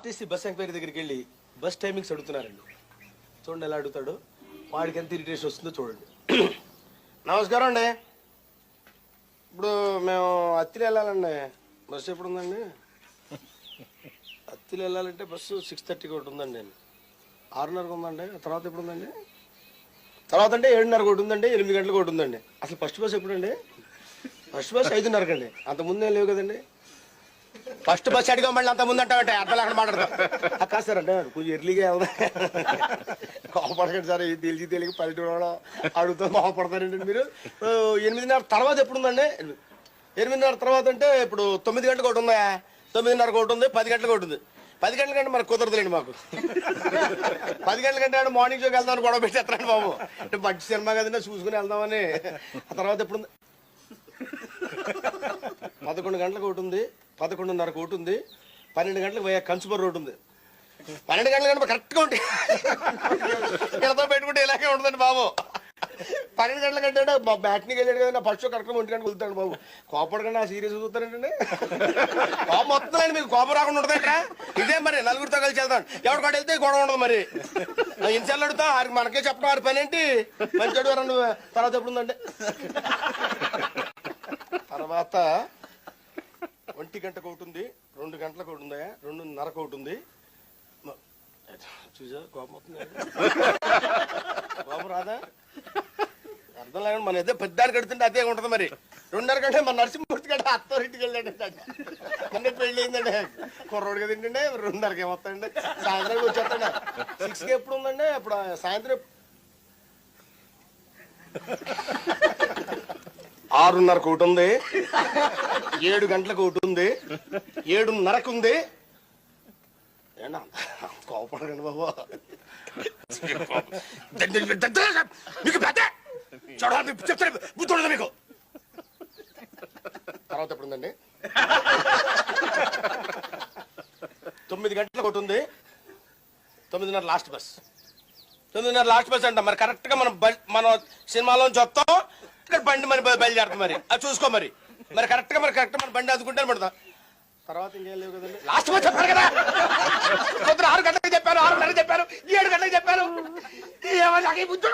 RTC bus enquiry దగ్గరికి వెళ్ళి bus timings అడుగుతున్నారండి. చూడండి ఎలా అడుగుతాడు, వాడికి ఎంత ఇరిటేషన్ వస్తుందో చూడండి. నమస్కారం అండి, ఇప్పుడు మేము అత్తిలి వెళ్ళాలండి, బస్సు ఎప్పుడు ఉందండి? అత్తిలి వెళ్ళాలంటే బస్సు 6:30కి ఒకటి ఉందండి, 6:30కి ఉందండి. తర్వాత ఎప్పుడు ఉందండి? తర్వాత అంటే 7:30కి ఒకటి ఉందండి, 8 గంటలకు ఒకటి ఉందండి. అసలు ఫస్ట్ బస్ ఎప్పుడండి? ఫస్ట్ బస్ 5:30కి అండి. అంత ముందే లేవు కదండి. ఫస్ట్ బస్ అడిగా మళ్ళీ అంత ముందు అంటామంటే అర్థం అక్కడ మాట్లాడతాం. కాదు సార్ అంటే కొంచెం ఎర్లీగా వెళ్దా, కోపడకండి సార్, తెలిసి పల్లెటూరు అడుగుతూ కోపడతారండి మీరు. 8:30 తర్వాత ఎప్పుడు ఉందండి? 8:30 తర్వాత అంటే ఇప్పుడు 9 గంటలకు ఒకటి ఉందా, 9:30కి ఒకటి ఉంది, 10 గంటలకు ఒకటి ఉంది. 10 గంటల కంటే మనకు కుదరదులేండి మాకు. 10 గంటల కంటే మార్నింగ్ షోకి వెళ్దామని గొడవ పెట్టేస్తారండి బాబు. అంటే మంచి సినిమా కదండి చూసుకుని వెళ్దామని. ఆ తర్వాత ఎప్పుడు ఉంది? 11 గంటలకు ఒకటి ఉంది, 11:30కి ఒకటి ఉంది, 12 గంటలకు పోయా కన్సూమర్ రోడ్ ఉంది. 12 గంటల కంటే కరెక్ట్గా ఉంటాయి, ఇక్కడతో పెట్టుకుంటే ఇలాగే ఉంటుందండి బాబు. 12 గంటల కంటే మా బ్యాట్నికి వెళ్ళాడు కదా, ఫస్ట్ షో కరెక్ట్గా 1 గంటకు వెళ్తాడు బాబు. కోపడకండి, ఆ సీరియస్ చూస్తారంటే కోపం వస్తుందండి మీకు. కోపం రాకుండా ఉంటుందంట ఇదే మరి. నలుగురితో కలిసి వెళ్తాను, ఎవరి కాడ వెళ్తే గొడవ ఉండదు మరి. ఇన్సార్లు అడుగుతా, మనకే చెప్పడం ఆరి పని ఏంటి, మంచి అడుగు. తర్వాత ఎప్పుడు ఉందండి? తర్వాత 1 గంటకు ఒకటి ఉంది, 2 గంటలకు ఒకటి ఉందా, 2:30కు ఒకటి ఉంది. చూసా కోపం అవుతుంది, కోపం రాదా? అర్థం లేకుండా మన ఏదో పెద్దానికి కడుతుంటే అదే ఉంటుంది మరి. 2:30 గంటే మన నరసింహమూర్తి గంట అత్తోరింటికి వెళ్ళాడు, అన్నీ పెళ్ళి అయిందండి. కుర్రోడు కదా ఏంటండి, 2:30కి ఏమొస్తాయండి, సాయంత్రం వచ్చేస్తాండి. 6కి ఎప్పుడు ఉందండి? ఇప్పుడు సాయంత్రం 6:30కు ఒకటి ఉంది, 7 గంటలకు ఒకటి ఉంది, 7:30కు ఉంది. ఏంటా కోపడకండి బాబు, మీకు పెద్ద చెప్తాను బుద్ధి మీకు. తర్వాత ఎప్పుడు ఉందండి? 9 గంటలకు ఒకటి ఉంది, 9:30 లాస్ట్ బస్. 9:30 లాస్ట్ బస్ అంట మరి. కరెక్ట్గా మన సినిమాలోంచి వస్తాం, ఇక్కడ బండి మరి బయలుదేరుతాం మరి. అది చూసుకో మరి. కరెక్ట్గా మన బండి అందుకుంటాను పడతాం. తర్వాత ఇంకేం లేవు కదండి. లాస్ట్ బస్ చెప్పారు కదా, పొద్దున 6 గంటలకు చెప్పాను, 6:30కి చెప్పాను, 7 గంటలకు చెప్పాను. ఏమన్నా బుద్ధి